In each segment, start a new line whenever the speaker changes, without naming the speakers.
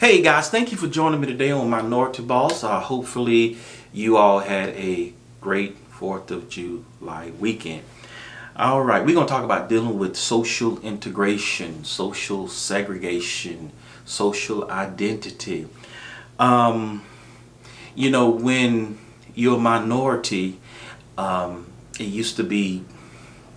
Hey guys, thank you for joining me today on Minority Boss. Hopefully you all had a great 4th of July weekend. All right, we're going to talk about dealing with social integration, social segregation, social identity. When you're a minority, it used to be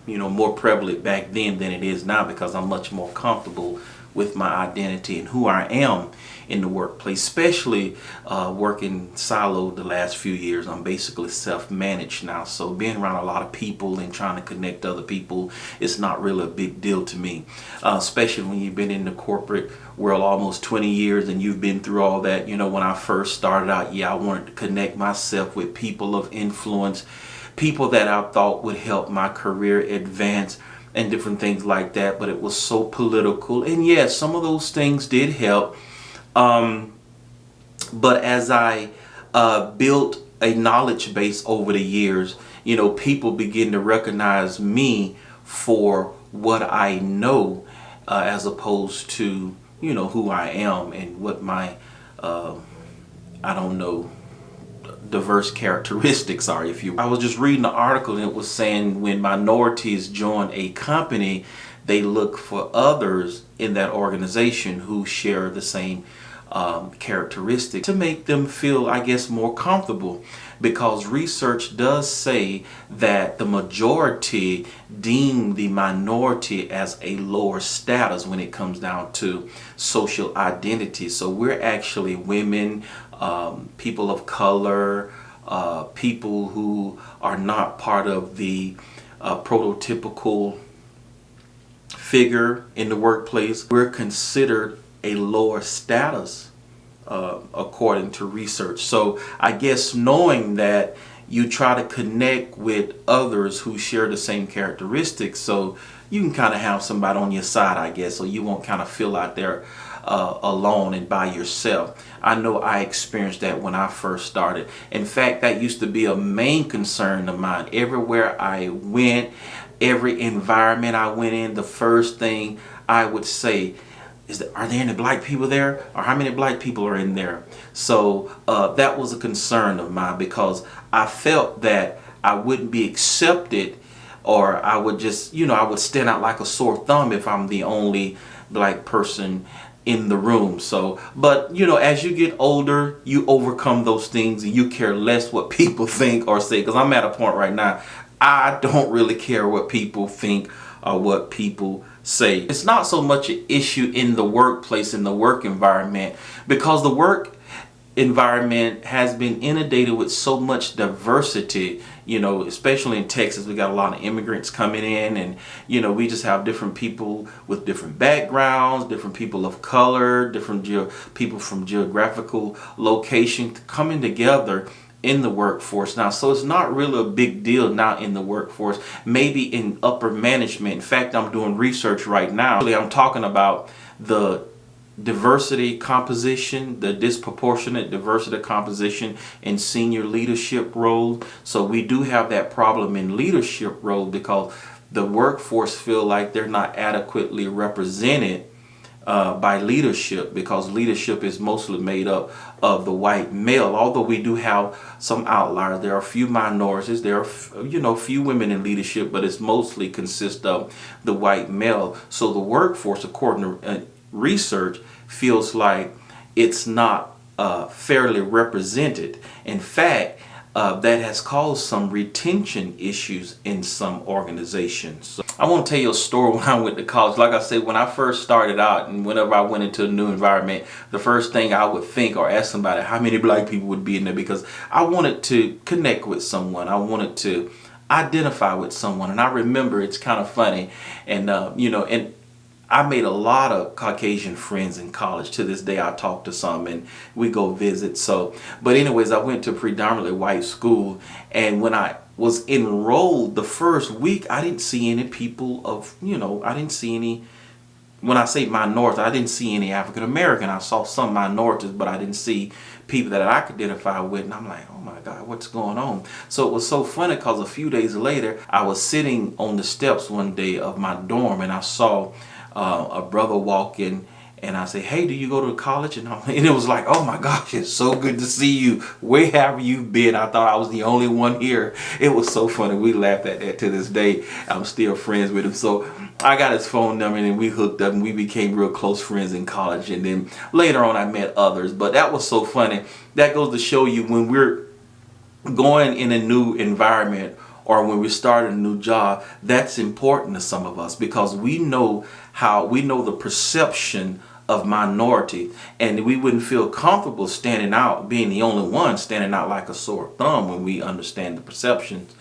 more prevalent back then than it is now because I'm much more comfortable with my identity and who I am in the workplace, especially working siloed the last few years. I'm basically self-managed now, so being around a lot of people and trying to connect to other people is not really a big deal to me, especially when you've been in the corporate world almost 20 years and you've been through all that. When I first started out, I wanted to connect myself with people of influence, people that I thought would help my career advance and different things like that, but it was so political. And yes, some of those things did help. But as I built a knowledge base over the years, people begin to recognize me for what I know, as opposed to, who I am and what my, diverse characteristics are, if you. I was just reading an article and it was saying when minorities join a company, they look for others in that organization who share the same characteristics to make them feel, I guess, more comfortable, because research does say that the majority deem the minority as a lower status when it comes down to social identity. So we're actually women, people of color, people who are not part of the prototypical figure in the workplace. We're considered a lower status according to research. So I guess knowing that, you try to connect with others who share the same characteristics, so you can kind of have somebody on your side, I guess, so you won't kind of feel out there alone and by yourself. I know I experienced that when I first started. In fact, that used to be a main concern of mine. Everywhere I went, every environment I went in, the first thing I would say is that, are there any black people there? Or how many black people are in there? So that was a concern of mine, because I felt that I wouldn't be accepted, or I would just, I would stand out like a sore thumb if I'm the only black person in the room. So, but as you get older, you overcome those things and you care less what people think or say. Because I'm at a point right now, I don't really care what people think or what people say. It's not so much an issue in the workplace, in the work environment, because the work environment has been inundated with so much diversity, especially in Texas. We got a lot of immigrants coming in, and we just have different people with different backgrounds, different people of color, different people from geographical locations coming together in the workforce now. So it's not really a big deal now in the workforce, maybe in upper management. In fact, I'm doing research right now. I'm talking about the diversity composition, the disproportionate diversity composition in senior leadership roles. So we do have that problem in leadership roles, because the workforce feel like they're not adequately represented by leadership, because leadership is mostly made up of the white male. Although we do have some outliers, there are a few minorities, there are few women in leadership, but it's mostly consists of the white male. So the workforce, according to research, feels like it's not fairly represented. In fact, that has caused some retention issues in some organizations. So I want to tell you a story when I went to college. Like I said, when I first started out and whenever I went into a new environment, the first thing I would think or ask somebody how many black people would be in there, because I wanted to connect with someone. I wanted to identify with someone. And I remember, it's kind of funny, and and I made a lot of Caucasian friends in college. To this day, I talk to some and we go visit. So, but anyways, I went to a predominantly white school, and when I was enrolled the first week, I didn't see any people of, I didn't see any, when I say minorities, I didn't see any African American. I saw some minorities, but I didn't see people that I could identify with. And I'm like, oh my God, what's going on? So it was so funny, because a few days later, I was sitting on the steps one day of my dorm, and I saw a brother walking And I say, hey, do you go to college? And it was like, oh my gosh, it's so good to see you. Where have you been? I thought I was the only one here. It was so funny. We laughed at that to this day. I'm still friends with him. So I got his phone number and we hooked up and we became real close friends in college. And then later on I met others. But that was so funny. That goes to show you when we're going in a new environment or when we start a new job, that's important to some of us because we know the perception of minority, and we wouldn't feel comfortable standing out, being the only one standing out like a sore thumb when we understand the perceptions.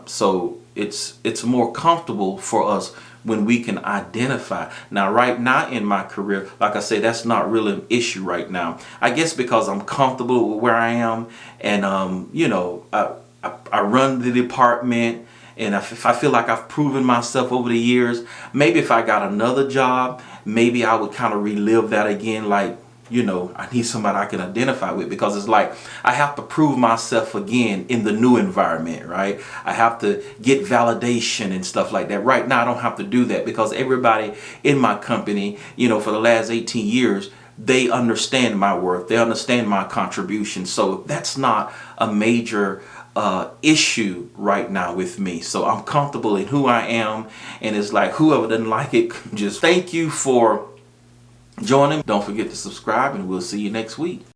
So it's more comfortable for us when we can identify. Now, right now in my career, like I say, that's not really an issue right now. I guess because I'm comfortable with where I am, and I run the department, and if I feel like I've proven myself over the years, maybe if I got another job, maybe I would kind of relive that again, like, I need somebody I can identify with, because it's like I have to prove myself again in the new environment, right? I have to get validation and stuff like that. Right now, I don't have to do that because everybody in my company, for the last 18 years, they understand my worth. They understand my contribution. So that's not a major issue right now with me. So I'm comfortable in who I am, and it's like whoever doesn't like it, just thank you for joining. Don't forget to subscribe, and we'll see you next week.